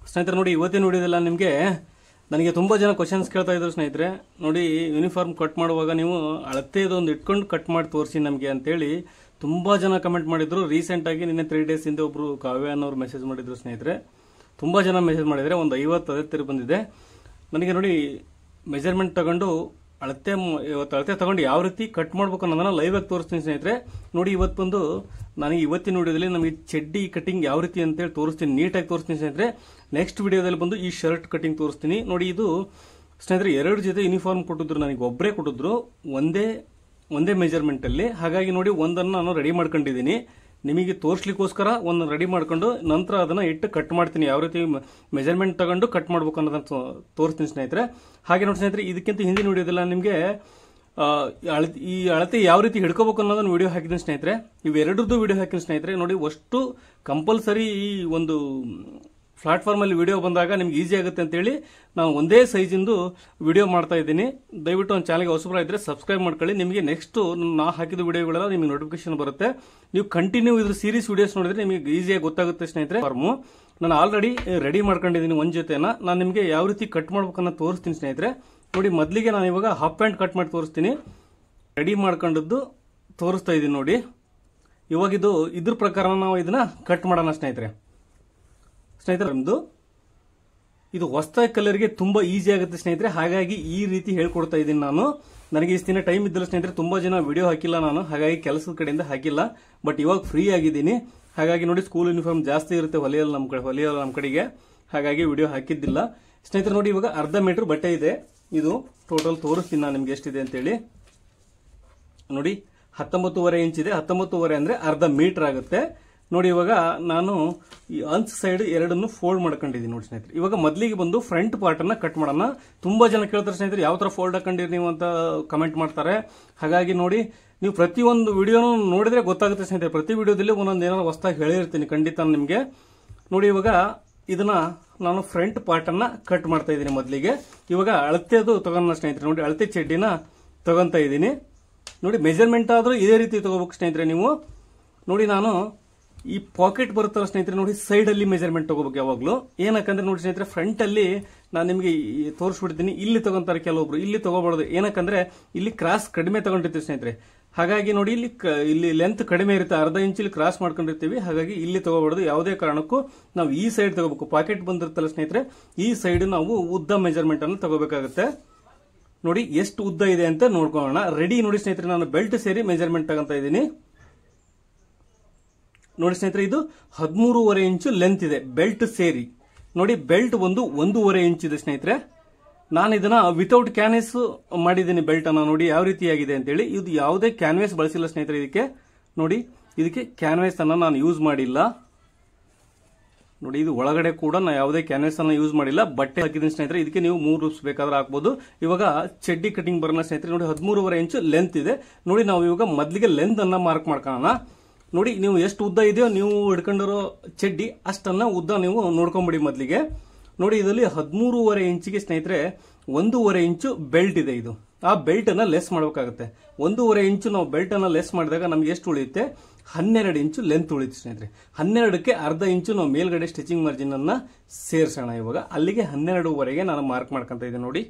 ಸ್ನೇಹಿತರೆ ನೋಡಿ, ಇವತ್ತಿನ ವಿಡಿಯೋದಲ್ಲ ನಿಮಗೆ ನನಗೆ ತುಂಬ ಜನ ಕ್ವಶನ್ಸ್ ಕೇಳ್ತಾ ಇದ್ರು ಸ್ನೇಹಿತರೆ. ನೋಡಿ, ಯೂನಿಫಾರ್ಮ್ ಕಟ್ ಮಾಡುವಾಗ ನೀವು ಅಳತೆದೊಂದು ಇಟ್ಕೊಂಡು ಕಟ್ ಮಾಡಿ ತೋರಿಸಿ ನಮಗೆ ಅಂತೇಳಿ ತುಂಬ ಜನ ಕಮೆಂಟ್ ಮಾಡಿದ್ರು. ರೀಸೆಂಟಾಗಿ ನಿನ್ನೆ 3 days ಹಿಂದೆ ಒಬ್ಬರು ಕಾವ್ಯ ಅನ್ನೋರು ಮೆಸೇಜ್ ಮಾಡಿದ್ರು ಸ್ನೇಹಿತರೆ. ತುಂಬ ಜನ ಮೆಸೇಜ್ ಮಾಡಿದರೆ ಒಂದು 50 ಬಂದಿದೆ. ನನಗೆ ನೋಡಿ, ಮೆಜರ್ಮೆಂಟ್ ತಗೊಂಡು ಅಳತೆ ತಗೊಂಡು ಯಾವ ರೀತಿ ಕಟ್ ಮಾಡ್ಬೇಕು ಅನ್ನೋದನ್ನ ಲೈವ್ ಆಗಿ ತೋರಿಸ್ತೀನಿ ಸ್ನೇಹಿತರೆ. ನೋಡಿ, ಇವತ್ತು ಬಂದು ನನಗೆ ಇವತ್ತಿನ ವಿಡಿಯೋದಲ್ಲಿ ನಮಗೆ ಚಡ್ಡಿ ಕಟಿಂಗ್ ಯಾವ ರೀತಿ ಅಂತೇಳಿ ತೋರಿಸ್ತೀನಿ, ನೀಟಾಗಿ ತೋರಿಸ್ತೀನಿ ಸ್ನೇಹಿತರೆ. ನೆಕ್ಸ್ಟ್ ವಿಡಿಯೋದಲ್ಲಿ ಬಂದು ಈ ಶರ್ಟ್ ಕಟಿಂಗ್ ತೋರಿಸ್ತೀನಿ. ನೋಡಿ, ಇದು ಸ್ನೇಹಿತರೆ 2 ಜೊತೆ ಯೂನಿಫಾರ್ಮ್ ಕೊಟ್ಟಿದ್ರು, ನನಗೆ ಒಬ್ಬರೇ ಕೊಟ್ಟಿದ್ರು ಒಂದೇ ಮೆಜರ್ಮೆಂಟ್ ಅಲ್ಲಿ. ಹಾಗಾಗಿ ನೋಡಿ, ಒಂದನ್ನು ನಾನು ರೆಡಿ ಮಾಡ್ಕೊಂಡಿದ್ದೀನಿ ನಿಮಗೆ ತೋರಿಸ್ಲಿಕ್ಕೋಸ್ಕರ. ಒಂದು ರೆಡಿ ಮಾಡ್ಕೊಂಡು ನಂತರ ಅದನ್ನ ಇಟ್ಟು ಕಟ್ ಮಾಡ್ತೀನಿ, ಯಾವ ರೀತಿ ಮೆಜರ್ಮೆಂಟ್ ತಗೊಂಡು ಕಟ್ ಮಾಡ್ಬೇಕು ಅನ್ನೋದನ್ನ ತೋರಿಸ್ತೀನಿ ಸ್ನೇಹಿತರೆ. ಹಾಗೆ ನೋಡಿ ಸ್ನೇಹಿತರೆ, ಇದಕ್ಕಿಂತ ಹಿಂದಿನ ವಿಡಿಯೋದಲ್ಲ ನಿಮಗೆ ಈ ಅಳತೆ ಯಾವ ರೀತಿ ಹಿಡ್ಕೋಬೇಕು ಅನ್ನೋದನ್ನ ವಿಡಿಯೋ ಹಾಕಿದ್ದೀನಿ ಸ್ನೇಹಿತರೆ. ಇವೆರಡರದ್ದು ವಿಡಿಯೋ ಹಾಕಿದ್ದೀನಿ ಸ್ನೇಹಿತರೆ. ನೋಡಿ, ಅಷ್ಟು ಕಂಪಲ್ಸರಿ ಈ ಒಂದು ಪ್ಲಾಟ್ಫಾರ್ಮ್ ಅಲ್ಲಿ ವಿಡಿಯೋ ಬಂದಾಗ ನಿಮ್ಗೆ ಈಸಿ ಆಗುತ್ತೆ ಅಂತೇಳಿ ನಾನು ಒಂದೇ ಸೈಜಿಂದು ವಿಡಿಯೋ ಮಾಡ್ತಾ ಇದ್ದೀನಿ. ದಯವಿಟ್ಟು ಒಂದು ಚಾನಲ್ಗೆ ಹೊಸಬರಾಗಿದ್ರೆ ಸಬ್ಸ್ಕ್ರೈಬ್ ಮಾಡ್ಕೊಳ್ಳಿ. ನಿಮಗೆ ನೆಕ್ಸ್ಟ್ ನಾ ಹಾಕಿದ ವಿಡಿಯೋಗಳೆಲ್ಲ ನಿಮಗೆ ನೋಟಿಫಿಕೇಶನ್ ಬರುತ್ತೆ. ನೀವು ಕಂಟಿನ್ಯೂ ಇದ್ರ ಸೀರೀಸ್ ವಿಡಿಯೋಸ್ ನೋಡಿದ್ರೆ ನಿಮಗೆ ಈಸಿಯಾಗಿ ಗೊತ್ತಾಗುತ್ತೆ ಸ್ನೇಹಿತರೆ. ಫಾರ್ಮು ನಾನು ಆಲ್ರೆಡಿ ರೆಡಿ ಮಾಡ್ಕೊಂಡಿದ್ದೀನಿ ಒಂದು ಜೊತೆನ. ನಾನು ನಿಮಗೆ ಯಾವ ರೀತಿ ಕಟ್ ಮಾಡ್ಬೇಕನ್ನ ತೋರಿಸ್ತೀನಿ ಸ್ನೇಹಿತರೆ. ನೋಡಿ, ಮೊದಲಿಗೆ ನಾನು ಇವಾಗ ಹಾಫ್ ಪ್ಯಾಂಟ್ ಕಟ್ ಮಾಡಿ ತೋರಿಸ್ತೀನಿ. ರೆಡಿ ಮಾಡ್ಕೊಂಡದ್ದು ತೋರಿಸ್ತಾ ಇದ್ದೀನಿ ನೋಡಿ. ಇವಾಗ ಇದ್ರ ಪ್ರಕಾರ ನಾವು ಇದನ್ನ ಕಟ್ ಮಾಡೋಣ ಸ್ನೇಹಿತರೆ. ನಮ್ದು ಇದು ಹೊಸದಾಗಿ ಕಲರ್ಗೆ ತುಂಬಾ ಈಸಿ ಆಗುತ್ತೆ ಸ್ನೇಹಿತರೆ. ಹಾಗಾಗಿ ಈ ರೀತಿ ಹೇಳ್ಕೊಡ್ತಾ ಇದ್ದೀನಿ ನಾನು. ನನಗೆ ಇಷ್ಟು ದಿನ ಟೈಮ್ ಇದ್ದಲ್ಲ ಸ್ನೇಹಿತರೆ, ತುಂಬಾ ಜನ ವಿಡಿಯೋ ಹಾಕಿಲ್ಲ ನಾನು, ಹಾಗಾಗಿ ಕೆಲಸದ ಕಡೆಯಿಂದ ಹಾಕಿಲ್ಲ. ಬಟ್ ಇವಾಗ ಫ್ರೀ ಆಗಿದ್ದೀನಿ. ಹಾಗಾಗಿ ನೋಡಿ, ಸ್ಕೂಲ್ ಯೂನಿಫಾರ್ಮ್ ಜಾಸ್ತಿ ಇರುತ್ತೆ ಹೊಲಿಯಲ್ಲ ನಮ್ಮ ಕಡೆಗೆ, ಹಾಗಾಗಿ ವಿಡಿಯೋ ಹಾಕಿದ್ದಿಲ್ಲ ಸ್ನೇಹಿತರೆ. ನೋಡಿ, ಇವಾಗ ಅರ್ಧ ಮೀಟರ್ ಬಟ್ಟೆ ಇದೆ. ಇದು ಟೋಟಲ್ ತೋರಿಸ್ತೀನಿ ನಾನು ನಿಮ್ಗೆ ಎಷ್ಟಿದೆ ಅಂತೇಳಿ. ನೋಡಿ, 19.5 ಇಂಚ್ ಇದೆ. 19.5 ಅಂದ್ರೆ ಅರ್ಧ ಮೀಟರ್ ಆಗುತ್ತೆ. ನೋಡಿ, ಇವಾಗ ನಾನು ಈ ಅಂಚ್ ಸೈಡ್ ಎರಡನ್ನು ಫೋಲ್ಡ್ ಮಾಡ್ಕೊಂಡಿದ್ದೀನಿ ನೋಡಿ ಸ್ನೇಹಿತರೆ. ಇವಾಗ ಮೊದಲಿಗೆ ಬಂದು ಫ್ರಂಟ್ ಪಾರ್ಟ್ ಅನ್ನ ಕಟ್ ಮಾಡೋಣ. ತುಂಬಾ ಜನ ಕೇಳ್ತಾರೆ ಸ್ನೇಹಿತರೆ, ಯಾವ ತರ ಫೋಲ್ಡ್ ಹಾಕೊಂಡಿರಿ ನೀವು ಅಂತ ಕಮೆಂಟ್ ಮಾಡ್ತಾರೆ. ಹಾಗಾಗಿ ನೋಡಿ, ನೀವು ಪ್ರತಿಯೊಂದು ವಿಡಿಯೋನು ನೋಡಿದ್ರೆ ಗೊತ್ತಾಗುತ್ತೆ ಸ್ನೇಹಿತರೆ. ಪ್ರತಿ ವಿಡಿಯೋದಲ್ಲಿ ಒಂದೊಂದು ಏನಾದ್ರು ಹೊಸದಾಗಿ ಹೇಳಿರ್ತೀನಿ ಖಂಡಿತ ನಿಮ್ಗೆ. ನೋಡಿ, ಇವಾಗ ಇದನ್ನ ನಾನು ಫ್ರಂಟ್ ಪಾರ್ಟ್ ಅನ್ನ ಕಟ್ ಮಾಡ್ತಾ ಇದ್ದೀನಿ ಮೊದಲಿಗೆ. ಇವಾಗ ಅಳತೆದು ತಗೊಂಡ ಸ್ನೇಹಿತರೆ. ನೋಡಿ, ಅಳತೆ ಚಡ್ಡಿನ ತಗೊಂತ ಇದ್ದೀನಿ. ನೋಡಿ, ಮೆಜರ್ಮೆಂಟ್ ಆದ್ರೂ ಇದೇ ರೀತಿ ತಗೋಬೇಕು ಸ್ನೇಹಿತರೆ ನೀವು. ನೋಡಿ, ನಾನು ಈ ಪಾಕೆಟ್ ಬರುತ್ತಲ್ಲ ಸ್ನೇಹಿತರೆ, ನೋಡಿ ಸೈಡ್ ಅಲ್ಲಿ ಮೆಜರ್ಮೆಂಟ್ ತಗೋಬೇಕು ಯಾವಾಗ್ಲೂ. ಏನಕ್ಕಂದ್ರೆ ನೋಡಿ ಸ್ನೇಹಿತರೆ, ಫ್ರಂಟ್ ಅಲ್ಲಿ ನಾನು ನಿಮಗೆ ತೋರಿಸ್ಬಿಡ್ತೀನಿ. ಇಲ್ಲಿ ತಗೊಂತಾರೆ ಕೆಲವೊಬ್ರು, ಇಲ್ಲಿ ತಗೋಬಾರ್ದು. ಏನಕ್ಕಂದ್ರೆ ಇಲ್ಲಿ ಕ್ರಾಸ್ ಕಡಿಮೆ ತಗೊಂಡಿರ್ತೀವಿ ಸ್ನೇಹಿತರೆ. ಹಾಗಾಗಿ ನೋಡಿ, ಇಲ್ಲಿ ಲೆಂತ್ ಕಡಿಮೆ ಇರುತ್ತೆ, ಅರ್ಧ ಇಂಚಲ್ಲಿ ಕ್ರಾಸ್ ಮಾಡ್ಕೊಂಡಿರ್ತೀವಿ. ಹಾಗಾಗಿ ಇಲ್ಲಿ ತಗೋಬಾರ್ದು. ಯಾವುದೇ ಕಾರಣಕ್ಕೂ ನಾವು ಈ ಸೈಡ್ ತಗೋಬೇಕು. ಪಾಕೆಟ್ ಬಂದಿರುತ್ತಲ್ಲ ಸ್ನೇಹಿತರೆ, ಈ ಸೈಡ್ ನಾವು ಉದ್ದ ಮೆಜರ್ಮೆಂಟ್ ಅನ್ನು ತಗೋಬೇಕಾಗುತ್ತೆ. ನೋಡಿ, ಎಷ್ಟು ಉದ್ದ ಇದೆ ಅಂತ ನೋಡ್ಕೊಳ್ಳೋಣ. ರೆಡಿ ನೋಡಿ ಸ್ನೇಹಿತರೆ, ನಾನು ಬೆಲ್ಟ್ ಸೇರಿ ಮೆಜರ್ಮೆಂಟ್ ತಗೊಂತ ಇದ್ದೀನಿ. ನೋಡಿ ಸ್ನೇಹಿತರೆ, ಇದು 13.5 ಇಂಚು ಲೆಂತ್ ಇದೆ ಬೆಲ್ಟ್ ಸೇರಿ. ನೋಡಿ, ಬೆಲ್ಟ್ ಒಂದು 1.5 ಇಂಚ್ ಇದೆ ಸ್ನೇಹಿತರೆ. ನಾನು ಇದನ್ನ ವಿತೌಟ್ ಕ್ಯಾನ್ವೇಸ್ ಮಾಡಿದ್ದೀನಿ ಬೆಲ್ಟ್ ಅನ್ನ. ನೋಡಿ ಯಾವ ರೀತಿಯಾಗಿದೆ ಅಂತೇಳಿ. ಇದು ಯಾವುದೇ ಕ್ಯಾನ್ವೇಸ್ ಬಳಸಿಲ್ಲ ಸ್ನೇಹಿತರೆ ಇದಕ್ಕೆ. ನೋಡಿ, ಇದಕ್ಕೆ ಕ್ಯಾನ್ವೇಸ್ ಅನ್ನ ನಾನು ಯೂಸ್ ಮಾಡಿಲ್ಲ. ನೋಡಿ, ಇದು ಒಳಗಡೆ ಕೂಡ ನಾನು ಯಾವುದೇ ಕ್ಯಾನ್ವೇಸ್ ಅನ್ನ ಯೂಸ್ ಮಾಡಿಲ್ಲ, ಬಟ್ಟೆ ಹಾಕಿದ್ದೀನಿ ಸ್ನೇಹಿತರೆ. ಇದಕ್ಕೆ ನೀವು 3 ರೂಪ್ಸ್ ಬೇಕಾದ್ರೆ ಹಾಕ್ಬೋದು. ಇವಾಗ ಚಡ್ಡಿ ಕಟಿಂಗ್ ಬರೋಣ ಸ್ನೇಹಿತರೆ. ನೋಡಿ, 13.5 ಇಂಚು ಲೆಂತ್ ಇದೆ. ನೋಡಿ, ನಾವು ಇವಾಗ ಮೊದಲಿಗೆ ಲೆಂತ್ ಅನ್ನ ಮಾರ್ಕ್ ಮಾಡ್ಕೊಳ್ಳೋಣ. ನೋಡಿ, ನೀವು ಎಷ್ಟು ಉದ್ದ ಇದೆಯೋ ನೀವು ಹಿಡ್ಕೊಂಡಿರೋ ಚಡ್ಡಿ ಅಷ್ಟನ್ನ ಉದ್ದ ನೀವು ನೋಡ್ಕೊಂಬಿಡಿ ಮೊದಲಿಗೆ. ನೋಡಿ, ಇದರಲ್ಲಿ 13.5 ಇಂಚಿಗೆ ಸ್ನೇಹಿತರೆ 1.5 ಇಂಚು ಬೆಲ್ಟ್ ಇದೆ. ಇದು ಆ ಬೆಲ್ಟ್ ಅನ್ನ ಲೆಸ್ ಮಾಡಬೇಕಾಗುತ್ತೆ. 1.5 ಇಂಚು ನಾವು ಬೆಲ್ಟ್ ಅನ್ನ ಲೆಸ್ ಮಾಡಿದಾಗ ನಮ್ಗೆ ಎಷ್ಟು ಉಳಿಯುತ್ತೆ? 12 ಇಂಚು ಲೆಂತ್ ಉಳಿಯುತ್ತೆ ಸ್ನೇಹಿತರೆ. 12ಕ್ಕೆ ಅರ್ಧ ಇಂಚು ನಾವು ಮೇಲ್ಗಡೆ ಸ್ಟಿಚಿಂಗ್ ಮಾರ್ಜಿನ್ ಅನ್ನ ಸೇರ್ಸೋಣ. ಇವಾಗ ಅಲ್ಲಿಗೆ 12.5 ನಾನು ಮಾರ್ಕ್ ಮಾಡ್ಕೊಂತ ಇದ್ದೀನಿ. ನೋಡಿ,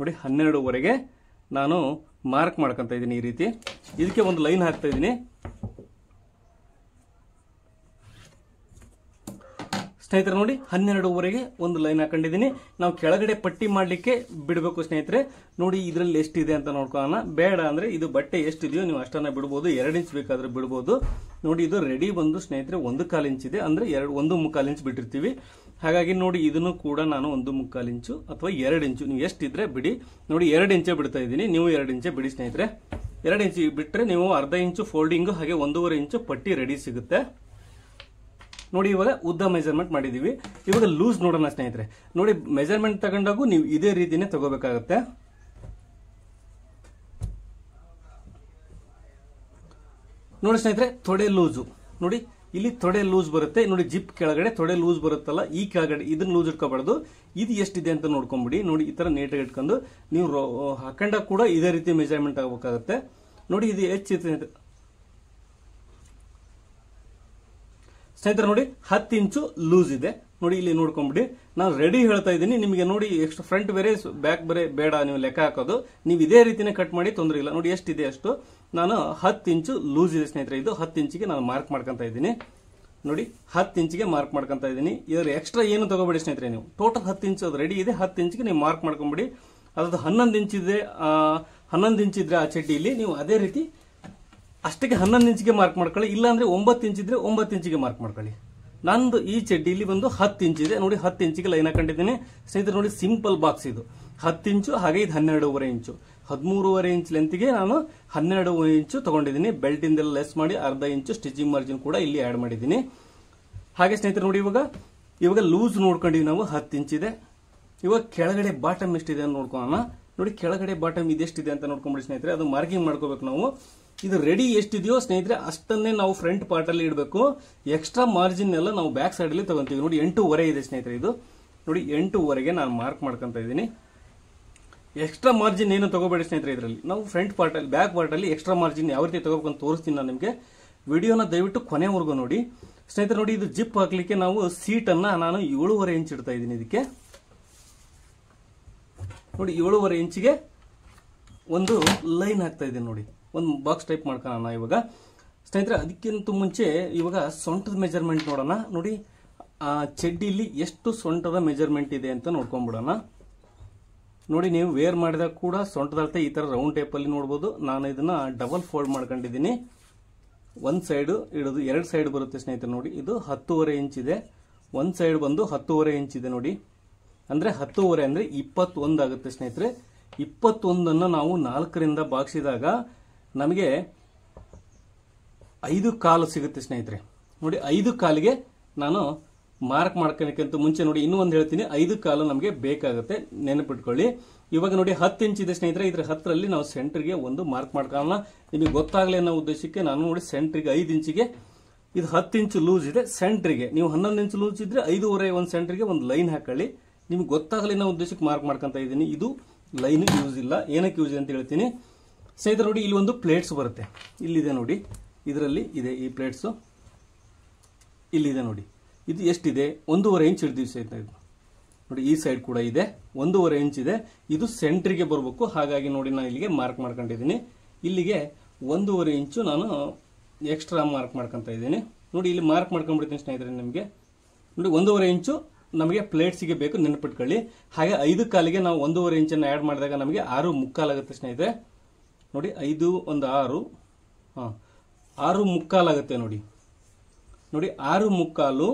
12.5 ನಾನು ಮಾರ್ಕ್ ಮಾಡ್ಕೊಂತ ಇದ್ದೀನಿ ಈ ರೀತಿ. ಇದಕ್ಕೆ ಒಂದು ಲೈನ್ ಹಾಕ್ತಾ ಇದ್ದೀನಿ ಸ್ನೇಹಿತರೆ. ನೋಡಿ, 12.5 ಒಂದು ಲೈನ್ ಹಾಕೊಂಡಿದ್ದೀನಿ. ನಾವು ಕೆಳಗಡೆ ಪಟ್ಟಿ ಮಾಡ್ಲಿಕ್ಕೆ ಬಿಡಬೇಕು ಸ್ನೇಹಿತರೆ. ನೋಡಿ, ಇದರಲ್ಲಿ ಎಷ್ಟಿದೆ ಅಂತ ನೋಡ್ಕೊಳ್ಳೋಣ. ಬೇಡ ಅಂದ್ರೆ ಇದು ಬಟ್ಟೆ ಎಷ್ಟಿದೆಯೋ ನೀವು ಅಷ್ಟನ್ನ ಬಿಡಬಹುದು. 2 ಇಂಚ್ ಬೇಕಾದ್ರೆ ಬಿಡಬಹುದು. ನೋಡಿ, ಇದು ರೆಡಿ ಬಂದು ಸ್ನೇಹಿತರೆ 1/4 ಇಂಚ್ ಇದೆ. ಅಂದ್ರೆ 1/4 ಇಂಚ್ ಬಿಟ್ಟಿರ್ತೀವಿ. ಹಾಗಾಗಿ ನೋಡಿ, ಇದನ್ನು ಕೂಡ ನಾನು 1/4 ಇಂಚು ಅಥವಾ 2 ಇಂಚು ನೀವು ಎಷ್ಟಿದ್ರೆ ಬಿಡಿ. ನೋಡಿ, 2 ಇಂಚೇ ಬಿಡ್ತಾ ಇದ್ದೀನಿ. ನೀವು 2 ಇಂಚೇ ಬಿಡಿ ಸ್ನೇಹಿತರೆ. 2 ಇಂಚ್ ಬಿಟ್ರೆ ನೀವು ಅರ್ಧ ಇಂಚು ಫೋಲ್ಡಿಂಗ್ ಹಾಗೆ 1.5 ಇಂಚು ಪಟ್ಟಿ ರೆಡಿ ಸಿಗುತ್ತೆ. ನೋಡಿ, ಇವಾಗ ಉದ್ದ ಮೆಜರ್ಮೆಂಟ್ ಮಾಡಿದೀವಿ. ಇವಾಗ ಲೂಸ್ ನೋಡೋಣ ಸ್ನೇಹಿತರೆ. ನೋಡಿ, ಮೆಜರ್ಮೆಂಟ್ ತಗೊಂಡಾಗೂ ನೀವು ಇದೇ ರೀತಿನೇ ತಗೋಬೇಕಾಗುತ್ತೆ. ನೋಡಿ ಸ್ನೇಹಿತರೆ, ತೊಡೆ ಲೂಸು ನೋಡಿ, ಇಲ್ಲಿ ತೊಡೆ ಲೂಸ್ ಬರುತ್ತೆ. ನೋಡಿ, ಜಿಪ್ ಕೆಳಗಡೆ ತೊಡೆ ಲೂಸ್ ಬರುತ್ತಲ್ಲ, ಈ ಕೆಳಗಡೆ ಇದನ್ನ ಲೂಸ್ ಇಟ್ಕೋಬಾರ್ದು. ಇದು ಎಷ್ಟಿದೆ ಅಂತ ನೋಡ್ಕೊಂಬಿಡಿ. ನೋಡಿ, ಈ ತರ ನೀಟಾಗಿ ಇಟ್ಕೊಂಡು ನೀವು ಹಾಕೊಂಡಾಗ ಕೂಡ ಇದೇ ರೀತಿ ಮೆಜರ್ಮೆಂಟ್ ಆಗಬೇಕಾಗುತ್ತೆ. ನೋಡಿ, ಇದು ಹೆಚ್ಚಿದೆ ಸ್ನೇಹಿತರೆ. ನೋಡಿ, 10 ಇಂಚು ಲೂಸ್ ಇದೆ. ನೋಡಿ ಇಲ್ಲಿ ನೋಡ್ಕೊಂಬಿಡಿ, ನಾನು ರೆಡಿ ಹೇಳ್ತಾ ಇದ್ದೀನಿ ನಿಮಗೆ. ನೋಡಿ ಎಕ್ಸ್ಟ್ರಾ ಫ್ರಂಟ್ ಬೇರೆ ಬ್ಯಾಕ್ ಬೇರೆ ಬೇಡ ನೀವು ಲೆಕ್ಕ ಹಾಕೋದು, ನೀವು ಇದೇ ರೀತಿನೇ ಕಟ್ ಮಾಡಿ ತೊಂದರೆ ಇಲ್ಲ. ನೋಡಿ ಎಷ್ಟಿದೆ ಅಷ್ಟು, ನಾನು 10 ಇಂಚು ಲೂಸ್ ಇದೆ ಸ್ನೇಹಿತರೆ. ಇದು 10 ಇಂಚಿಗೆ ನಾನು ಮಾರ್ಕ್ ಮಾಡ್ಕೊಂತ ಇದ್ದೀನಿ. ನೋಡಿ 10 ಇಂಚಿಗೆ ಮಾರ್ಕ್ ಮಾಡ್ಕೊಂತ ಇದ್ದೀನಿ. ಇದ್ರ ಎಕ್ಸ್ಟ್ರಾ ಏನು ತಗೋಬೇಡಿ ಸ್ನೇಹಿತರೆ, ನೀವು ಟೋಟಲ್ 10 ಇಂಚು ಅದು ರೆಡಿ ಇದೆ. 10 ಇಂಚಿಗೆ ನೀವು ಮಾರ್ಕ್ ಮಾಡ್ಕೊಂಬಿಡಿ. ಅದ್ರದ್ದು 11 ಇಂಚಿದೆ, 11 ಇಂಚಿದ್ರೆ ಆ ಚಡ್ಡಿಯಲ್ಲಿ ನೀವು ಅದೇ ರೀತಿ ಅಷ್ಟಕ್ಕೆ 11 ಇಂಚಿಗೆ ಮಾರ್ಕ್ ಮಾಡ್ಕೊಳ್ಳಿ. ಇಲ್ಲಾಂದ್ರೆ 9 ಇಂಚಿದ್ರೆ 9 ಇಂಚಿಗೆ ಮಾರ್ಕ್ ಮಾಡ್ಕೊಳ್ಳಿ. ನಂದು ಈ ಚಡ್ಡಿಲಿ ಬಂದು 10 ಇಂಚಿದೆ. ನೋಡಿ 10 ಇಂಚಿಗೆ ಲೈನ್ ಹಾಕೊಂಡಿದ್ದೀನಿ ಸ್ನೇಹಿತರೆ. ನೋಡಿ ಸಿಂಪಲ್ ಬಾಕ್ಸ್ ಇದು, 10 ಇಂಚು, ಹಾಗೆ ಇದು 12.5 ಇಂಚು, 13.5 ಇಂಚ್ ಲೆಂತ್ಗೆ ನಾನು 12 ಇಂಚು ತಗೊಂಡಿದ್ದೀನಿ. ಬೆಲ್ಟ್ ಇಂದೆಲ್ಲ ಲೆಸ್ ಮಾಡಿ ಅರ್ಧ ಇಂಚು ಸ್ಟಿಚಿಂಗ್ ಮಾರ್ಜಿನ್ ಕೂಡ ಇಲ್ಲಿ ಆಡ್ ಮಾಡಿದ್ದೀನಿ. ಹಾಗೆ ಸ್ನೇಹಿತರೆ ನೋಡಿ ಇವಾಗ ಲೂಸ್ ನೋಡ್ಕೊಂಡಿವಿ ನಾವು 10 ಇಂಚಿದೆ. ಇವಾಗ ಕೆಳಗಡೆ ಬಾಟಮ್ ಎಷ್ಟಿದೆ ಅಂತ ನೋಡ್ಕೊಳ್ಳೋಣ. ನೋಡಿ ಕೆಳಗಡೆ ಬಾಟಮ್ ಇದೆಷ್ಟಿದೆ ಅಂತ ನೋಡ್ಕೊಂಡ್ಬಿಡಿ ಸ್ನೇಹಿತರೆ. ಅದು ಮಾರ್ಕಿಂಗ್ ಮಾಡ್ಕೋಬೇಕು ನಾವು. ಇದು ರೆಡಿ ಎಷ್ಟಿದೆಯೋ ಸ್ನೇಹಿತರೆ ಅಷ್ಟನ್ನೇ ನಾವು ಫ್ರಂಟ್ ಪಾರ್ಟ್ ಅಲ್ಲಿ ಇಡಬೇಕು. ಎಕ್ಸ್ಟ್ರಾ ಮಾರ್ಜಿನ್ ಎಲ್ಲ ನಾವು ಬ್ಯಾಕ್ ಸೈಡ್ ಅಲ್ಲಿ ತಗೊಂತೀವಿ. ನೋಡಿ 8.5 ಇದೆ ಸ್ನೇಹಿತರೆ ಇದು. ನೋಡಿ 8.5ಗೆ ನಾನು ಮಾರ್ಕ್ ಮಾಡ್ಕೊಂತ ಇದ್ದೀನಿ. ಎಕ್ಸ್ಟ್ರಾ ಮಾರ್ಜಿನ್ ಏನು ತಗೋಬೇಡಿ ಸ್ನೇಹಿತರೆ. ಇದರಲ್ಲಿ ನಾವು ಫ್ರಂಟ್ ಪಾರ್ಟ್ ಅಲ್ಲಿ ಬ್ಯಾಕ್ ಪಾರ್ಟ್ ಅಲ್ಲಿ ಎಕ್ಸ್ಟ್ರಾ ಮಾರ್ಜಿನ್ ಯಾವ ರೀತಿ ತಗೋಬೇಕು ಅಂತ ತೋರಿಸ್ತೀನಿ ನಾನು ನಿಮಗೆ. ವಿಡಿಯೋನ ದಯವಿಟ್ಟು ಕೊನೆವರೆಗೂ ನೋಡಿ ಸ್ನೇಹಿತರೆ. ನೋಡಿ ಇದು ಜಿಪ್ ಹಾಕ್ಲಿಕ್ಕೆ ನಾವು ಸೀಟ್ ಅನ್ನ ನಾನು 7.5 ಇಂಚ್ ಇಡ್ತಾ ಇದ್ದೀನಿ. ಇದಕ್ಕೆ ನೋಡಿ 7.5 ಇಂಚಿಗೆ ಒಂದು ಲೈನ್ ಹಾಕ್ತಾ ಇದ್ದೀನಿ. ನೋಡಿ ಒಂದು ಬಾಕ್ಸ್ ಟೈಪ್ ಮಾಡ್ಕೊಳ್ಳೋಣ ಇವಾಗ ಸ್ನೇಹಿತರೆ. ಅದಕ್ಕಿಂತ ಮುಂಚೆ ಇವಾಗ ಸೊಂಟದ ಮೆಜರ್ಮೆಂಟ್ ನೋಡೋಣ. ನೋಡಿ ಆ ಚಡ್ಡಿಲಿ ಎಷ್ಟು ಸೊಂಟದ ಮೆಜರ್ಮೆಂಟ್ ಇದೆ ಅಂತ ನೋಡ್ಕೊಂಡ್ಬಿಡೋಣ. ನೋಡಿ ನೀವು ವೇರ್ ಮಾಡಿದಾಗ ಕೂಡ ಸೊಂಟದ ಅಳತೆ ಈ ತರ ರೌಂಡ್ ಟೈಪ್ ಅಲ್ಲಿ ನೋಡಬಹುದು. ನಾನು ಇದನ್ನ ಡಬಲ್ ಫೋಲ್ಡ್ ಮಾಡ್ಕೊಂಡಿದ್ದೀನಿ. ಒಂದ್ ಸೈಡ್ ಇಡೋದು 2 ಸೈಡ್ ಬರುತ್ತೆ ಸ್ನೇಹಿತರೆ. ನೋಡಿ ಇದು 10.5 ಇಂಚ್ ಇದೆ. ಒಂದ್ ಸೈಡ್ ಬಂದು 10.5 ಇಂಚ್ ಇದೆ. ನೋಡಿ ಅಂದ್ರೆ 10.5 ಅಂದ್ರೆ 21 ಆಗುತ್ತೆ ಸ್ನೇಹಿತರೆ. 21 ನಾವು 4ರಿಂದ ಭಾಗಿಸಿದಾಗ ನಮಗೆ 5 ಕಾಲು ಸಿಗುತ್ತೆ ಸ್ನೇಹಿತರೆ. ನೋಡಿ 5 ಕಾಲಿಗೆ ನಾನು ಮಾರ್ಕ್ ಮಾಡ್ಕೊಳ್ಳೋಕ್ಕಿಂತ ಮುಂಚೆ ನೋಡಿ ಇನ್ನೂ ಒಂದು ಹೇಳ್ತೀನಿ, 5 ಕಾಲು ನಮಗೆ ಬೇಕಾಗುತ್ತೆ, ನೆನಪಿಟ್ಕೊಳ್ಳಿ. ಇವಾಗ ನೋಡಿ 10 ಇಂಚ್ ಇದೆ ಸ್ನೇಹಿತರೆ. ಇದ್ರ 10ರಲ್ಲಿ ನಾವು ಸೆಂಟ್ರಿಗೆ ಒಂದು ಮಾರ್ಕ್ ಮಾಡ್ಕೊಳ್ಳೋಣ. ನಿಮಗೆ ಗೊತ್ತಾಗಲಿ ಅನ್ನೋ ಉದ್ದೇಶಕ್ಕೆ ನಾನು ನೋಡಿ ಸೆಂಟ್ರಿಗೆ 5 ಇಂಚಿಗೆ, ಇದು 10 ಇಂಚು ಲೂಸ್ ಇದೆ. ಸೆಂಟ್ರಿಗೆ ನೀವು 11 ಇಂಚು ಲೂಸ್ ಇದ್ರೆ 5.5 ಒಂದು ಸೆಂಟ್ರಿಗೆ ಒಂದು ಲೈನ್ ಹಾಕೊಳ್ಳಿ. ನಿಮ್ಗೆ ಗೊತ್ತಾಗಲಿ ಅನ್ನೋ ಉದ್ದೇಶಕ್ಕೆ ಮಾರ್ಕ್ ಮಾಡ್ಕೊಂತ ಇದ್ದೀನಿ. ಇದು ಲೈನ್ ಯೂಸ್ ಇಲ್ಲ, ಏನಕ್ಕೆ ಯೂಸ್ ಅಂತ ಹೇಳ್ತೀನಿ ಸ್ನೇಹಿತರೆ. ನೋಡಿ ಇಲ್ಲಿ ಒಂದು ಪ್ಲೇಟ್ಸ್ ಬರುತ್ತೆ, ಇಲ್ಲಿದೆ ನೋಡಿ, ಇದರಲ್ಲಿ ಇದೆ ಈ ಪ್ಲೇಟ್ಸ್, ಇಲ್ಲಿದೆ ನೋಡಿ. ಇದು ಎಷ್ಟಿದೆ? 1.5 ಇಂಚ್ ಹಿಡಿದೀವಿ ಸ್ನೇಹಿತರೆ. ನೋಡಿ ಈ ಸೈಡ್ ಕೂಡ ಇದೆ, 1.5 ಇಂಚ್ ಇದೆ. ಇದು ಸೆಂಟ್ರಿಗೆ ಬರಬೇಕು. ಹಾಗಾಗಿ ನೋಡಿ ನಾನು ಇಲ್ಲಿಗೆ ಮಾರ್ಕ್ ಮಾಡ್ಕೊಂಡಿದ್ದೀನಿ. ಇಲ್ಲಿಗೆ 1.5 ಇಂಚು ನಾನು ಎಕ್ಸ್ಟ್ರಾ ಮಾರ್ಕ್ ಮಾಡ್ಕೊಂತ ಇದ್ದೀನಿ. ನೋಡಿ ಇಲ್ಲಿ ಮಾರ್ಕ್ ಮಾಡ್ಕೊಂಡ್ಬಿಡ್ತೀನಿ ಸ್ನೇಹಿತರೆ. ನಿಮಗೆ ನೋಡಿ 1.5 ಇಂಚು ನಮಗೆ ಪ್ಲೇಟ್ಸ್ಗೆ ಬೇಕು, ನೆನಪಿಟ್ಕೊಳ್ಳಿ. ಹಾಗೆ 5 ಕಾಲಿಗೆ ನಾವು 1.5 ಇಂಚನ್ನು ಆಡ್ ಮಾಡಿದಾಗ ನಮಗೆ 6.75 ಆಗುತ್ತೆ ಸ್ನೇಹಿತರೆ. ನೋಡಿ 5 ಒಂದು 6, 6.75 ಆಗುತ್ತೆ. ನೋಡಿ ನೋಡಿ 6.75.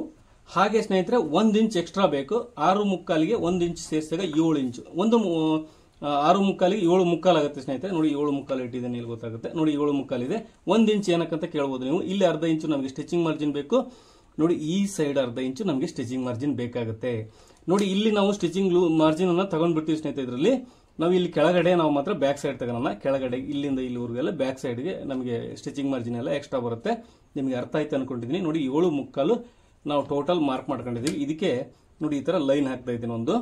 ಹಾಗೆ ಸ್ನೇಹಿತರೆ 1 ಇಂಚ್ ಎಕ್ಸ್ಟ್ರಾ ಬೇಕು. 6.75ಗೆ 1 ಇಂಚ್ ಸೇರಿಸಿದಾಗ 7 ಇಂಚು. 6.75ಗೆ 7.75 ಆಗುತ್ತೆ ಸ್ನೇಹಿತರೆ. ನೋಡಿ 7.75 ಇಟ್ಟಿದ್ದೇನೆ, ಇಲ್ಲಿ ಗೊತ್ತಾಗುತ್ತೆ. ನೋಡಿ 7.75 ಇದೆ. 1 ಇಂಚ್ ಏನಕ್ಕಂತ ಕೇಳ್ಬೋದು ನೀವು. ಇಲ್ಲಿ ಅರ್ಧ ಇಂಚು ನಮಗೆ ಸ್ಟಿಚಿಂಗ್ ಮಾರ್ಜಿನ್ ಬೇಕು. ನೋಡಿ ಈ ಸೈಡ್ ಅರ್ಧ ಇಂಚು ನಮಗೆ ಸ್ಟಿಚಿಂಗ್ ಮಾರ್ಜಿನ್ ಬೇಕಾಗುತ್ತೆ. ನೋಡಿ ಇಲ್ಲಿ ನಾವು ಸ್ಟಿಚಿಂಗ್ ಮಾರ್ಜಿನ್ ಅನ್ನ ತಗೊಂಡ್ಬಿಡ್ತೀವಿ ಸ್ನೇಹಿತರೆ. ಇದರಲ್ಲಿ ನಾವು ಇಲ್ಲಿ ಕೆಳಗಡೆ ನಾವು ಮಾತ್ರ ಬ್ಯಾಕ್ ಸೈಡ್ ತಗೋಣ. ಕೆಳಗಡೆ ಇಲ್ಲಿಂದ ಇಲ್ಲಿವರೆಗೆಲ್ಲ ಬ್ಯಾಕ್ ಸೈಡ್ಗೆ ನಮಗೆ ಸ್ಟಿಚಿಂಗ್ ಮಾರ್ಜಿನ್ ಎಲ್ಲ ಎಕ್ಸ್ಟ್ರಾ ಬರುತ್ತೆ. ನಿಮಗೆ ಅರ್ಥ ಆಯ್ತು ಅನ್ಕೊಂಡಿದ್ದೀನಿ. ನೋಡಿ 7.75 ನಾವು ಟೋಟಲ್ ಮಾರ್ಕ್ ಮಾಡ್ಕೊಂಡಿದ್ದೀವಿ. ಇದಕ್ಕೆ ನೋಡಿ ಈ ತರ ಲೈನ್ ಹಾಕ್ತಾ ಇದ್ದೀನಿ ಒಂದು.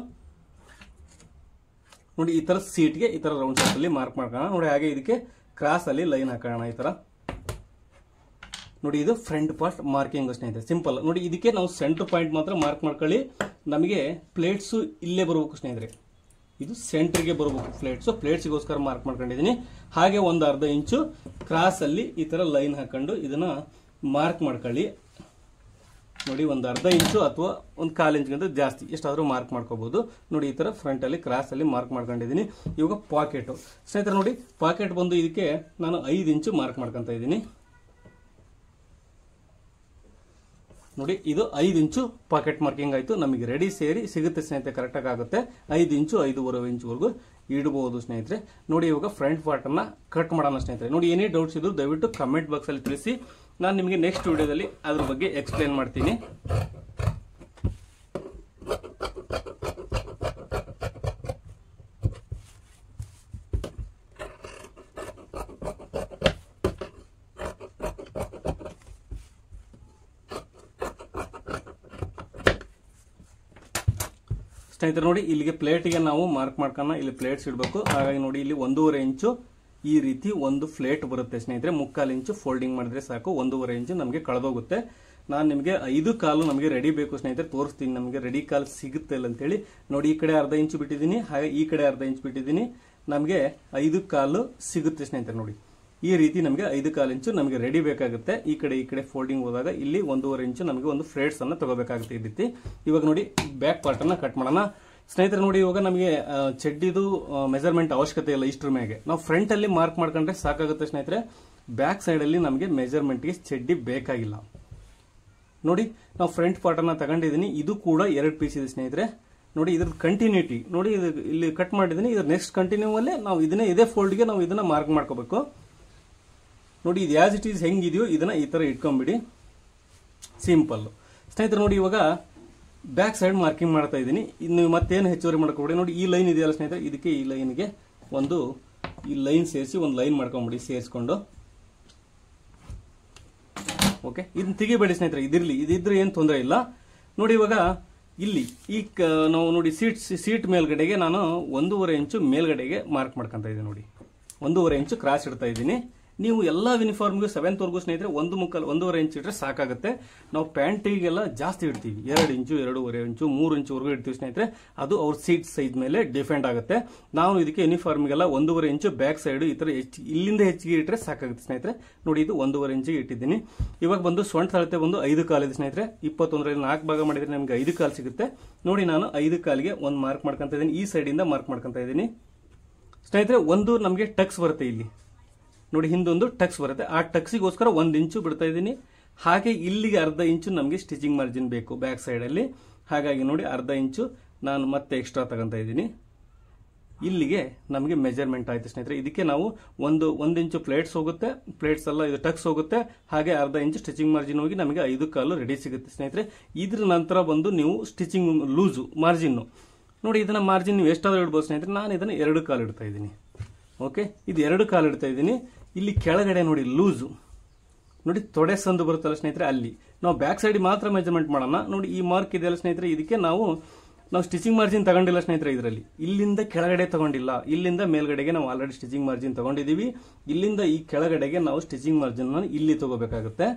ನೋಡಿ ಈ ತರ ಸೀಟ್ಗೆ ಈ ತರ ರೌಂಡ್ ಶೇಪ್ ಅಲ್ಲಿ ಮಾರ್ಕ್ ಮಾಡ್ಕೋಣ. ನೋಡಿ ಹಾಗೆ ಇದಕ್ಕೆ ಕ್ರಾಸ್ ಅಲ್ಲಿ ಲೈನ್ ಹಾಕೋಣ ಈ ತರ. ನೋಡಿ ಇದು ಫ್ರಂಟ್ ಪಾರ್ಟ್ ಮಾರ್ಕಿಂಗ್ ಸ್ನೇಹಿತರೆ, ಸಿಂಪಲ್. ನೋಡಿ ಇದಕ್ಕೆ ನಾವು ಸೆಂಟರ್ ಪಾಯಿಂಟ್ ಮಾತ್ರ ಮಾರ್ಕ್ ಮಾಡ್ಕೊಳ್ಳಿ. ನಮಗೆ ಪ್ಲೇಟ್ಸ್ ಇಲ್ಲೇ ಬರಬೇಕು ಸ್ನೇಹಿತರೆ. ಇದು ಸೆಂಟರ್ಗೆ ಬರಬೇಕು ಪ್ಲೇಟ್ಸ್ಗೋಸ್ಕರ ಮಾರ್ಕ್ ಮಾಡ್ಕೊಂಡಿದ್ದೀನಿ. ಹಾಗೆ ಒಂದು ಅರ್ಧ ಇಂಚು ಕ್ರಾಸ್ ಅಲ್ಲಿ ಈ ತರ ಲೈನ್ ಹಾಕೊಂಡು ಇದನ್ನ ಮಾರ್ಕ್ ಮಾಡ್ಕೊಳ್ಳಿ. ನೋಡಿ ಒಂದು ಅರ್ಧ ಇಂಚು ಅಥವಾ ಒಂದು 1/4 ಇಂಚ್ಗಿಂತ ಜಾಸ್ತಿ ಎಷ್ಟಾದ್ರೂ ಮಾರ್ಕ್ ಮಾಡ್ಕೋಬಹುದು. ನೋಡಿ ಈ ತರ ಫ್ರಂಟ್ ಅಲ್ಲಿ ಕ್ರಾಸ್ ಅಲ್ಲಿ ಮಾರ್ಕ್ ಮಾಡ್ಕೊಂಡಿದ್ದೀನಿ. ಇವಾಗ ಪಾಕೆಟ್ ಸ್ನೇಹಿತರೆ, ನೋಡಿ ಪಾಕೆಟ್ ಬಂದು ಇದಕ್ಕೆ ನಾನು 5 ಇಂಚು ಮಾರ್ಕ್ ಮಾಡ್ಕೊಂತ ಇದ್ದೀನಿ. ನೋಡಿ ಇದು 5 ಇಂಚು ಪಾಕೆಟ್ ಮಾರ್ಕಿಂಗ್ ಆಯ್ತು. ನಮಗೆ ರೆಡಿ ಸೇರಿ ಸಿಗುತ್ತೆ ಸ್ನೇಹಿತರೆ, ಕರೆಕ್ಟಾಗಿ ಆಗುತ್ತೆ. 5 ಇಂಚು 5.5 ಇಂಚ್ವರೆಗೂ ಇಡಬಹುದು ಸ್ನೇಹಿತರೆ. ನೋಡಿ ಇವಾಗ ಫ್ರಂಟ್ ಪಾರ್ಟ್ ಅನ್ನ ಕಟ್ ಮಾಡೋಣ ಸ್ನೇಹಿತರೆ. ನೋಡಿ ಏನೇ ಡೌಟ್ಸ್ ಇದ್ರು ದಯವಿಟ್ಟು ಕಮೆಂಟ್ ಬಾಕ್ಸ್ ಅಲ್ಲಿ ತಿಳಿಸಿ. ನಾನು ನಿಮಗೆ ನೆಕ್ಸ್ಟ್ ವಿಡಿಯೋದಲ್ಲಿ ಅದ್ರ ಬಗ್ಗೆ ಎಕ್ಸ್ಪ್ಲೇನ್ ಮಾಡ್ತೀನಿ. ಸ್ನೇಹಿತರೆ ನೋಡಿ ಇಲ್ಲಿಗೆ ಪ್ಲೇಟ್ಗೆ ನಾವು ಮಾರ್ಕ್ ಮಾಡ್ಕೋಣ. ಇಲ್ಲಿ ಪ್ಲೇಟ್ಸ್ ಇಡಬೇಕು. ಹಾಗಾಗಿ ನೋಡಿ ಇಲ್ಲಿ 1.5 ಇಂಚು ಈ ರೀತಿ ಒಂದು ಪ್ಲೇಟ್ ಬರುತ್ತೆ ಸ್ನೇಹಿತರೆ. 3/4 ಇಂಚು ಫೋಲ್ಡಿಂಗ್ ಮಾಡಿದ್ರೆ ಸಾಕು. 1.5 ಇಂಚು ನಮಗೆ ಕಳೆದೋಗುತ್ತೆ. ನಾನು ನಿಮಗೆ 5 ಕಾಲು ನಮಗೆ ರೆಡಿ ಬೇಕು ಸ್ನೇಹಿತರೆ, ತೋರಿಸ್ತೀನಿ ನಮಗೆ ರೆಡಿ ಕಾಲು ಸಿಗುತ್ತೆ ಇಲ್ಲ ಅಂತೇಳಿ. ನೋಡಿ ಈ ಕಡೆ ಅರ್ಧ ಇಂಚು ಬಿಟ್ಟಿದ್ದೀನಿ, ಹಾಗೆ ಈ ಕಡೆ ಅರ್ಧ ಇಂಚು ಬಿಟ್ಟಿದ್ದೀನಿ, ನಮಗೆ 5 ಕಾಲು ಸಿಗುತ್ತೆ ಸ್ನೇಹಿತರೆ. ನೋಡಿ ಈ ರೀತಿ ನಮಗೆ 5 ಕಾಲು ಇಂಚು ನಮಗೆ ರೆಡಿ ಬೇಕಾಗುತ್ತೆ. ಈ ಕಡೆ ಫೋಲ್ಡಿಂಗ್ ಹೋದಾಗ ಇಲ್ಲಿ 1.5 ಇಂಚು ನಮಗೆ ಒಂದು ಫ್ಲೇಟ್ಸ್ ಅನ್ನ ತಗೋಬೇಕಾಗುತ್ತೆ ಈ ರೀತಿ. ಇವಾಗ ನೋಡಿ ಬ್ಯಾಕ್ ಪಾರ್ಟ್ ಅನ್ನ ಕಟ್ ಮಾಡೋಣ ಸ್ನೇಹಿತರೆ. ನೋಡಿ ಇವಾಗ ನಮಗೆ ಚಡ್ಡಿದು ಮೆಜರ್ಮೆಂಟ್ ಅವಶ್ಯಕತೆ ಇಲ್ಲ, ಇಷ್ಟರ ಮೇಲೆ ನಾವು ಫ್ರಂಟ್ ಅಲ್ಲಿ ಮಾರ್ಕ್ ಮಾಡ್ಕೊಂಡ್ರೆ ಸಾಕಾಗುತ್ತೆ ಸ್ನೇಹಿತರೆ. ಬ್ಯಾಕ್ ಸೈಡ್ ಅಲ್ಲಿ ನಮಗೆ ಮೆಜರ್ಮೆಂಟ್ಗೆ ಚಡ್ಡಿ ಬೇಕಾಗಿಲ್ಲ. ನೋಡಿ ನಾವು ಫ್ರಂಟ್ ಪಾರ್ಟ್ ಅನ್ನ ತಗೊಂಡಿದ್ದೀನಿ, ಇದು ಕೂಡ 2 ಪೀಸ್ ಇದೆ ಸ್ನೇಹಿತರೆ. ನೋಡಿ ಇದ್ರ ಕಂಟಿನ್ಯೂಟಿ ನೋಡಿ, ಇಲ್ಲಿ ಕಟ್ ಮಾಡಿದ್ದೀನಿ, ಇದ್ರ ನೆಕ್ಸ್ಟ್ ಕಂಟಿನ್ಯೂ ಅಲ್ಲೇ ನಾವು ಇದೇ ಫೋಲ್ಡ್ಗೆ ನಾವು ಇದನ್ನ ಮಾರ್ಕ್ ಮಾಡ್ಕೋಬೇಕು. ನೋಡಿ ಇದು ಆಸ್ ಇಟ್ ಈಸ್ ಹೆಂಗಿದೆಯೋ ಇದನ್ನ ಈ ತರ ಇಟ್ಕೊಂಡ್ಬಿಡಿ, ಸಿಂಪಲ್ ಸ್ನೇಹಿತರೆ. ನೋಡಿ ಇವಾಗ ಬ್ಯಾಕ್ ಸೈಡ್ ಮಾರ್ಕಿಂಗ್ ಮಾಡ್ತಾ ಇದ್ದೀನಿ. ಇನ್ನು ಮತ್ತೇನು ಹೆಚ್ಚುವರಿ ಮಾಡ್ಕೊಬಿಡಿ. ನೋಡಿ ಈ ಲೈನ್ ಇದೆಯಲ್ಲ ಸ್ನೇಹಿತರೆ, ಇದಕ್ಕೆ ಈ ಲೈನ್ಗೆ ಈ ಲೈನ್ ಸೇರಿಸಿ ಒಂದು ಲೈನ್ ಮಾಡ್ಕೊಂಬಿಡಿ ಸೇರಿಸ್ಕೊಂಡು. ಓಕೆ, ಇದನ್ನ ತೆಗಿಬೇಡಿ ಸ್ನೇಹಿತರೆ, ಇದಿದ್ರೆ ಏನು ತೊಂದರೆ ಇಲ್ಲ. ನೋಡಿ ಇವಾಗ ಇಲ್ಲಿ ನಾವು ನೋಡಿ ಸೀಟ್ ಮೇಲ್ಗಡೆಗೆ ನಾನು 1.5 ಇಂಚು ಮೇಲ್ಗಡೆಗೆ ಮಾರ್ಕ್ ಮಾಡ್ಕೊಂತ ಇದ್ದೀನಿ. ನೋಡಿ 1.5 ಇಂಚು ಕ್ರಾಸ್ ಇಡ್ತಾ ಇದ್ದೀನಿ. ನೀವು ಎಲ್ಲಾ ಯೂನಿಫಾರ್ಮ್ಗೂ 7th ವರೆಗೂ ಸ್ನೇಹಿತರೆ 1.5 ಇಂಚು ಇಟ್ಟರೆ ಸಾಕಾಗುತ್ತೆ. ನಾವು ಪ್ಯಾಂಟಿಗೆಲ್ಲ ಜಾಸ್ತಿ ಇಡ್ತೀವಿ, 2 ಇಂಚು 2.5 ಇಂಚು 3 ಇಂಚು ವರೆಗೂ ಇಡ್ತೀವಿ ಸ್ನೇಹಿತರೆ. ಅದು ಅವ್ರ ಸೀಟ್ ಸೈಜ್ ಮೇಲೆ ಡಿಪೆಂಡ್ ಆಗುತ್ತೆ. ನಾವು ಇದಕ್ಕೆ ಯೂನಿಫಾರ್ಮ್ಗೆಲ್ಲ 1.5 ಇಂಚು ಬ್ಯಾಕ್ ಸೈಡ್ ಈ ತರ ಇಲ್ಲಿಂದ ಹೆಚ್ಚಿಗೆ ಇಟ್ಟರೆ ಸಾಕಾಗುತ್ತೆ ಸ್ನೇಹಿತರೆ. ನೋಡಿ ಇದು 1.5 ಇಂಚಿಗೆ ಇಟ್ಟಿದ್ದೀನಿ. ಇವಾಗ ಬಂದು ಸೊಂಟ ಅಳತೆ ಬಂದು 5 ಕಾಲು ಇದೆ ಸ್ನೇಹಿತರೆ. 21ರಲ್ಲಿ 4 ಭಾಗ ಮಾಡಿದ್ರೆ ನಮಗೆ 5 ಕಾಲು ಸಿಗುತ್ತೆ. ನೋಡಿ ನಾನು 5 ಕಾಲಿಗೆ ಒಂದು ಮಾರ್ಕ್ ಮಾಡ್ಕೊಂತ ಇದ್ದೀನಿ, ಈ ಸೈಡ್ ಇಂದ ಮಾರ್ಕ್ ಮಾಡ್ಕೊಂತ ಇದ್ದೀನಿ ಸ್ನೇಹಿತರೆ. ಒಂದು ನಮಗೆ ಟಕ್ಸ್ ಬರುತ್ತೆ ಇಲ್ಲಿ ನೋಡಿ, ಹಿಂದೊಂದು ಟಕ್ಸ್ ಬರುತ್ತೆ. ಆ ಟಕ್ಸಿಗೋಸ್ಕರ 1 ಇಂಚು ಬಿಡ್ತಾ ಇದ್ದೀನಿ. ಹಾಗೆ ಇಲ್ಲಿಗೆ ಅರ್ಧ ಇಂಚು ನಮಗೆ ಸ್ಟಿಚಿಂಗ್ ಮಾರ್ಜಿನ್ ಬೇಕು ಬ್ಯಾಕ್ ಸೈಡ್ ಅಲ್ಲಿ. ಹಾಗಾಗಿ ನೋಡಿ ಅರ್ಧ ಇಂಚು ನಾನು ಮತ್ತೆ ಎಕ್ಸ್ಟ್ರಾ ತಗೊಂತ ಇದ್ದೀನಿ. ಇಲ್ಲಿಗೆ ನಮಗೆ ಮೆಜರ್ಮೆಂಟ್ ಆಯ್ತು ಸ್ನೇಹಿತರೆ. ಇದಕ್ಕೆ ನಾವು ಒಂದು ಇಂಚು ಪ್ಲೇಟ್ಸ್ ಹೋಗುತ್ತೆ, ಪ್ಲೇಟ್ಸ್ ಎಲ್ಲ ಇದು ಟಕ್ಸ್ ಹೋಗುತ್ತೆ. ಹಾಗೆ ಅರ್ಧ ಇಂಚು ಸ್ಟಿಚಿಂಗ್ ಮಾರ್ಜಿನ್ ಹೋಗಿ ನಮಗೆ 5 ಕಾಲು ರೆಡಿ ಸಿಗುತ್ತೆ ಸ್ನೇಹಿತರೆ. ಇದ್ರ ನಂತರ ಬಂದು ನೀವು ಸ್ಟಿಚಿಂಗ್ ಲೂಸು ಮಾರ್ಜಿನ್ ನೋಡಿ, ಇದನ್ನ ಮಾರ್ಜಿನ್ ನೀವು ಎಷ್ಟಾದ್ರೂ ಇಡ್ಬೋದು ಸ್ನೇಹಿತರೆ. ನಾನು ಇದನ್ನ 2 ಕಾಲು ಇಡ್ತಾ ಇದ್ದೀನಿ. ಓಕೆ, ಇದು 2 ಕಾಲು ಇಡ್ತಾ ಇದ್ದೀನಿ. ಇಲ್ಲಿ ಕೆಳಗಡೆ ನೋಡಿ ಲೂಸು ನೋಡಿ ತೊಡೆ ಸಂದು ಬರುತ್ತಲ್ಲ ಸ್ನೇಹಿತರೆ, ಅಲ್ಲಿ ನಾವು ಬ್ಯಾಕ್ ಸೈಡ್ ಮಾತ್ರ ಮೆಜರ್ಮೆಂಟ್ ಮಾಡೋಣ. ನೋಡಿ ಈ ಮಾರ್ಕ್ ಇದೆಯಲ್ಲ ಸ್ನೇಹಿತರೆ, ಇದಕ್ಕೆ ನಾವು ಸ್ಟಿಚಿಂಗ್ ಮಾರ್ಜಿನ್ ತಗೊಂಡಿಲ್ಲ ಸ್ನೇಹಿತರೆ. ಇದರಲ್ಲಿ ಇಲ್ಲಿಂದ ಕೆಳಗಡೆ ತಗೊಂಡಿಲ್ಲ, ಇಲ್ಲಿಂದ ಮೇಲ್ಗಡೆಗೆ ನಾವು ಆಲ್ರೆಡಿ ಸ್ಟಿಚಿಂಗ್ ಮಾರ್ಜಿನ್ ತಗೊಂಡಿದೀವಿ. ಇಲ್ಲಿಂದ ಈ ಕೆಳಗಡೆಗೆ ನಾವು ಸ್ಟಿಚಿಂಗ್ ಮಾರ್ಜಿನ್ ಇಲ್ಲಿ ತಗೋಬೇಕಾಗುತ್ತೆ.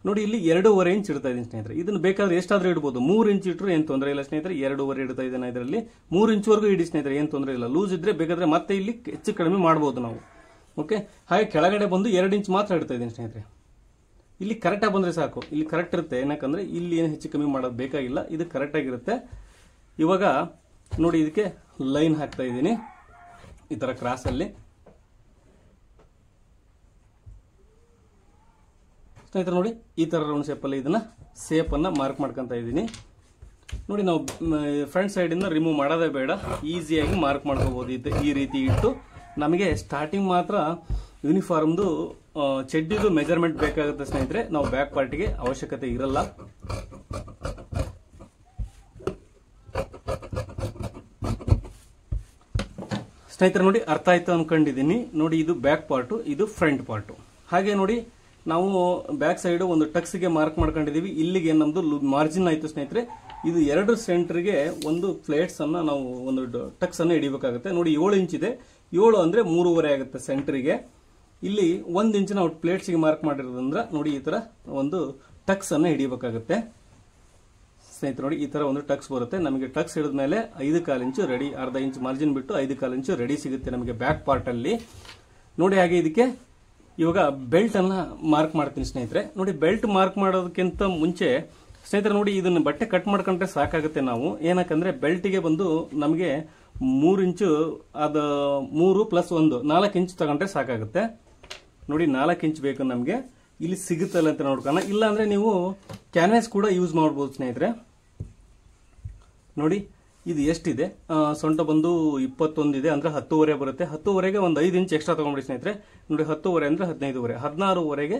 ನೋಡಿ ಇಲ್ಲಿ 2.5 ಇಂಚ್ ಇಡ್ತಾ ಇದ್ದೀನಿ ಸ್ನೇಹಿತರೆ. ಇದನ್ನ ಬೇಕಾದ್ರೆ ಎಷ್ಟಾದ್ರೂ ಇಡಬಹುದು, 3 ಇಂಚ್ ಇಟ್ಟರು ಏನ್ ತೊಂದರೆ ಇಲ್ಲ ಸ್ನೇಹಿತರೆ. 2.5 ಇಡ್ತಾ ಇದ್ದೇನೆ ಇದರಲ್ಲಿ, 3 ಇಂಚ್ವರೆಗೂ ಇಡಿ ಸ್ನೇಹಿತರೆ, ಏನ್ ತೊಂದರೆ ಇಲ್ಲ. ಲೂಸ್ ಇದ್ರೆ ಬೇಕಾದ್ರೆ ಮತ್ತೆ ಇಲ್ಲಿ ಹೆಚ್ಚು ಕಡಿಮೆ ಮಾಡಬಹುದು ನಾವು. ಓಕೆ, ಹಾಗೆ ಕೆಳಗಡೆ ಬಂದು 2 ಇಂಚ್ ಮಾತ್ರ ಇಡ್ತಾ ಇದ್ದೀನಿ ಸ್ನೇಹಿತರೆ. ಇಲ್ಲಿ ಕರೆಕ್ಟ್ ಆಗಿ ಬಂದ್ರೆ ಸಾಕು, ಇಲ್ಲಿ ಕರೆಕ್ಟ್ ಇರುತ್ತೆ. ಏನಕ್ಕಂದ್ರೆ ಇಲ್ಲಿ ಏನು ಹೆಚ್ಚು ಕಮ್ಮಿ ಮಾಡೋದು ಬೇಕಾಗಿಲ್ಲ, ಇದು ಕರೆಕ್ಟ್ ಆಗಿರುತ್ತೆ. ಇವಾಗ ನೋಡಿ ಇದಕ್ಕೆ ಲೈನ್ ಹಾಕ್ತಾ ಇದ್ದೀನಿ ಈ ತರ ಕ್ರಾಸ್ ಅಲ್ಲಿ ಸ್ನೇಹಿತರೆ. ನೋಡಿ ಈ ತರ ರೌಂಡ್ ಶೇಪ್ ಅಲ್ಲಿ ಇದನ್ನ ಶೇಪ್ ಅನ್ನ ಮಾರ್ಕ್ ಮಾಡ್ಕೊಂತ ಇದ್ದೀನಿ. ನೋಡಿ ನಾವು ಫ್ರಂಟ್ ಸೈಡ್ ಇಂದ ರಿಮೂವ್ ಮಾಡೋದೇ ಬೇಡ, ಈಸಿಯಾಗಿ ಮಾರ್ಕ್ ಮಾಡ್ಕೋಬಹುದು. ಈ ರೀತಿ ಇಟ್ಟು ನಮಗೆ ಸ್ಟಾರ್ಟಿಂಗ್ ಮಾತ್ರ ಯೂನಿಫಾರ್ಮ್ದು ಚಡ್ಡಿದು ಮೆಜರ್ಮೆಂಟ್ ಬೇಕಾಗುತ್ತೆ ಸ್ನೇಹಿತರೆ. ನಾವು ಬ್ಯಾಕ್ ಪಾರ್ಟಿಗೆ ಅವಶ್ಯಕತೆ ಇರಲ್ಲ. ಸ್ನೇಹಿತರೆ ನೋಡಿ ಅರ್ಥ ಆಯ್ತು ಅನ್ಕೊಂಡಿದ್ದೀನಿ. ನೋಡಿ ಇದು ಬ್ಯಾಕ್ ಪಾರ್ಟು, ಇದು ಫ್ರಂಟ್ ಪಾರ್ಟು. ಹಾಗೆ ನೋಡಿ ನಾವು ಬ್ಯಾಕ್ ಸೈಡ್ ಒಂದು ಟಕ್ಸ್ಗೆ ಮಾರ್ಕ್ ಮಾಡ್ಕೊಂಡಿದೀವಿ. ಇಲ್ಲಿಗೆ ನಮ್ದು ಮಾರ್ಜಿನ್ ಆಯ್ತು ಸ್ನೇಹಿತರೆ. ಇದು 2 ಸೆಂಟರ್ಗೆ ಒಂದು ಪ್ಲೇಟ್ಸ್ ಅನ್ನ ನಾವು ಒಂದು ಟಕ್ಸ್ ಅನ್ನ ಹಿಡಿಬೇಕಾಗುತ್ತೆ. ನೋಡಿ 7 ಇಂಚ್ ಇದೆ, 7 ಅಂದ್ರೆ 3.5 ಆಗುತ್ತೆ ಸೆಂಟರ್ಗೆ. ಇಲ್ಲಿ 1 ಇಂಚ್ ನಾವು ಪ್ಲೇಟ್ಸ್ಗೆ ಮಾರ್ಕ್ ಮಾಡಿರೋದ್ರಿಂದ ನೋಡಿ ಈ ತರ ಒಂದು ಟಕ್ಸ್ ಅನ್ನ ಹಿಡಿಬೇಕಾಗುತ್ತೆ ಸ್ನೇಹಿತರೆ. ನೋಡಿ ಈ ತರ ಒಂದು ಟಕ್ಸ್ ಬರುತ್ತೆ ನಮಗೆ. ಟಕ್ಸ್ ಹಿಡಿದ ಮೇಲೆ 5.25 ಇಂಚು ರೆಡಿ, ಅರ್ಧ ಇಂಚು ಮಾರ್ಜಿನ್ ಬಿಟ್ಟು 5.25 ಇಂಚು ರೆಡಿ ಸಿಗುತ್ತೆ ನಮಗೆ ಬ್ಯಾಕ್ ಪಾರ್ಟ್ ಅಲ್ಲಿ. ನೋಡಿ ಹಾಗೆ ಇದಕ್ಕೆ ಇವಾಗ ಬೆಲ್ಟ್ ಅನ್ನ ಮಾರ್ಕ್ ಮಾಡ್ತೀನಿ ಸ್ನೇಹಿತರೆ. ನೋಡಿ ಬೆಲ್ಟ್ ಮಾರ್ಕ್ ಮಾಡೋದಕ್ಕಿಂತ ಮುಂಚೆ ಸ್ನೇಹಿತರೆ ನೋಡಿ ಇದನ್ನ ಬಟ್ಟೆ ಕಟ್ ಮಾಡ್ಕೊಂಡ್ರೆ ಸಾಕಾಗುತ್ತೆ ನಾವು. ಏನಕ್ಕಂದ್ರೆ ಬೆಲ್ಟ್ಗೆ ಬಂದು ನಮಗೆ 3 ಇಂಚು, ಅದು 3 + 1 4 ಇಂಚು ತಗೊಂಡ್ರೆ ಸಾಕಾಗುತ್ತೆ. ನೋಡಿ 4 ಇಂಚ್ ಬೇಕು ನಮಗೆ. ಇಲ್ಲಿ ಸಿಗುತ್ತಲ್ಲ ಅಂತ ನೋಡ್ಕೋಣ, ಇಲ್ಲ ಅಂದ್ರೆ ನೀವು ಕ್ಯಾನ್ವಾಸ್ ಕೂಡ ಯೂಸ್ ಮಾಡಬಹುದು ಸ್ನೇಹಿತರೆ. ನೋಡಿ ಇದು ಎಷ್ಟಿದೆ, ಸೊಂಟ ಬಂದು 21 ಇದೆ, ಅಂದ್ರೆ 10.5 ಬರುತ್ತೆ. 10.5ಗೆ ಒಂದು 5 ಇಂಚ್ ಎಕ್ಸ್ಟ್ರಾ ತಗೊಂಡ್ಬಿಡಿ ಸ್ನೇಹಿತರೆ. ನೋಡಿ 10.5 ಅಂದ್ರೆ 15.5, 16.5ಗೆ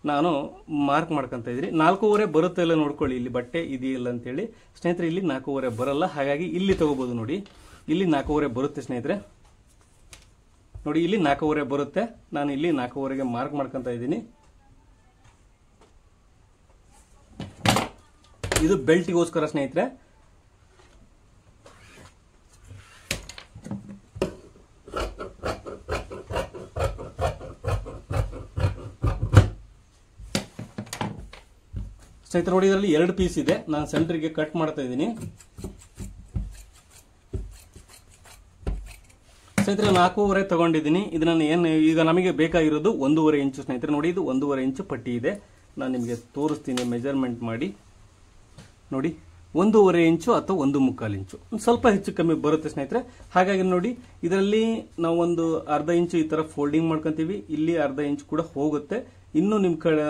ನಾನು ಮಾರ್ಕ್ ಮಾಡ್ಕೊಂತ ಇದ್ದೀನಿ. 4.5 ಬರುತ್ತೆ ಇಲ್ಲ ನೋಡ್ಕೊಳ್ಳಿ, ಇಲ್ಲಿ ಬಟ್ಟೆ ಇದೆಯಲ್ಲ ಅಂತೇಳಿ ಸ್ನೇಹಿತರೆ. ಇಲ್ಲಿ 4.5 ಬರಲ್ಲ, ಹಾಗಾಗಿ ಇಲ್ಲಿ ತಗೋಬಹುದು. ನೋಡಿ ಇಲ್ಲಿ 4.5 ಬರುತ್ತೆ ಸ್ನೇಹಿತರೆ. ನೋಡಿ ಇಲ್ಲಿ 4.5 ಬರುತ್ತೆ, ನಾನು ಇಲ್ಲಿ 4.5ಗೆ ಮಾರ್ಕ್ ಮಾಡ್ಕೊಂತ ಇದ್ದೀನಿ. ಇದು ಬೆಲ್ಟ್ಗೋಸ್ಕರ ಸ್ನೇಹಿತರೆ. ಸ್ನೇಹಿತರೆ ನೋಡಿ, ಇದರಲ್ಲಿ 2 ಪೀಸ್ ಇದೆ. ನಾನು ಸೆಂಟ್ರಿಗೆ ಕಟ್ ಮಾಡ್ತಾ ಇದ್ದೀನಿ. ಸ್ನೇಹಿತರೆ 4.5 ತಗೊಂಡಿದ್ದೀನಿ. ಇದನ್ನ ಏನು ಈಗ ನಮಗೆ ಬೇಕಾಗಿರೋದು 1.5 ಇಂಚು. ಸ್ನೇಹಿತರೆ ನೋಡಿ, ಇದು 1.5 ಇಂಚು ಪಟ್ಟಿ ಇದೆ. ನಾನು ನಿಮಗೆ ತೋರಿಸ್ತೀನಿ ಮೆಜರ್ಮೆಂಟ್ ಮಾಡಿ. ನೋಡಿ, 1.5 ಇಂಚು ಅಥವಾ 1.25 ಇಂಚು, ಸ್ವಲ್ಪ ಹೆಚ್ಚು ಕಮ್ಮಿ ಬರುತ್ತೆ ಸ್ನೇಹಿತರೆ. ಹಾಗಾಗಿ ನೋಡಿ, ಇದರಲ್ಲಿ ನಾವು ಒಂದು ಅರ್ಧ ಇಂಚು ಈ ತರ ಫೋಲ್ಡಿಂಗ್ ಮಾಡ್ಕೊಂತೀವಿ. ಇಲ್ಲಿ ಅರ್ಧ ಇಂಚು ಕೂಡ ಹೋಗುತ್ತೆ. ಇನ್ನು ನಿಮ್ ಕಡೆ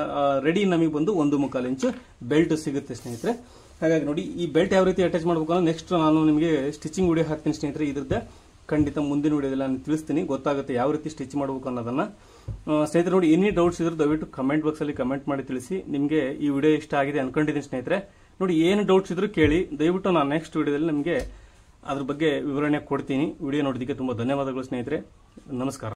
ರೆಡಿ ನಮಗೆ ಬಂದು 1.25 ಇಂಚು ಬೆಲ್ಟ್ ಸಿಗುತ್ತೆ ಸ್ನೇಹಿತರೆ. ಹಾಗಾಗಿ ನೋಡಿ, ಈ ಬೆಲ್ಟ್ ಯಾವ ರೀತಿ ಅಟ್ಯಾಚ್ ಮಾಡಬೇಕು ಅನ್ನೋ ನೆಕ್ಸ್ಟ್ ನಾನು ನಿಮಗೆ ಸ್ಟಿಚಿಂಗ್ ವಿಡಿಯೋ ಹಾಕ್ತೀನಿ ಸ್ನೇಹಿತರೆ. ಇದ್ರದ್ದೇ ಖಂಡಿತ ಮುಂದಿನ ವಿಡಿಯೋದಲ್ಲಿ ನಾನು ತಿಳಿಸ್ತೀನಿ, ಗೊತ್ತಾಗುತ್ತೆ ಯಾವ ರೀತಿ ಸ್ಟಿಚ್ ಮಾಡಬೇಕು ಅನ್ನೋದನ್ನ. ಸ್ನೇಹಿತರೆ ನೋಡಿ, ಎನಿ ಡೌಟ್ಸ್ ಇದ್ರೆ ದಯವಿಟ್ಟು ಕಮೆಂಟ್ ಬಾಕ್ಸ್ ಅಲ್ಲಿ ಕಮೆಂಟ್ ಮಾಡಿ ತಿಳಿಸಿ. ನಿಮಗೆ ಈ ವಿಡಿಯೋ ಇಷ್ಟ ಆಗಿದೆ ಅನ್ಕೊಂಡಿದ್ದೀನಿ ಸ್ನೇಹಿತರೆ. ನೋಡಿ, ಏನು ಡೌಟ್ಸ್ ಇದ್ರೂ ಕೇಳಿ, ದಯವಿಟ್ಟು ನಾನು ನೆಕ್ಸ್ಟ್ ವಿಡಿಯೋದಲ್ಲಿ ನಿಮಗೆ ಅದ್ರ ಬಗ್ಗೆ ವಿವರಣೆ ಕೊಡ್ತೀನಿ. ವಿಡಿಯೋ ನೋಡೋದಕ್ಕೆ ತುಂಬಾ ಧನ್ಯವಾದಗಳು ಸ್ನೇಹಿತರೆ. ನಮಸ್ಕಾರ.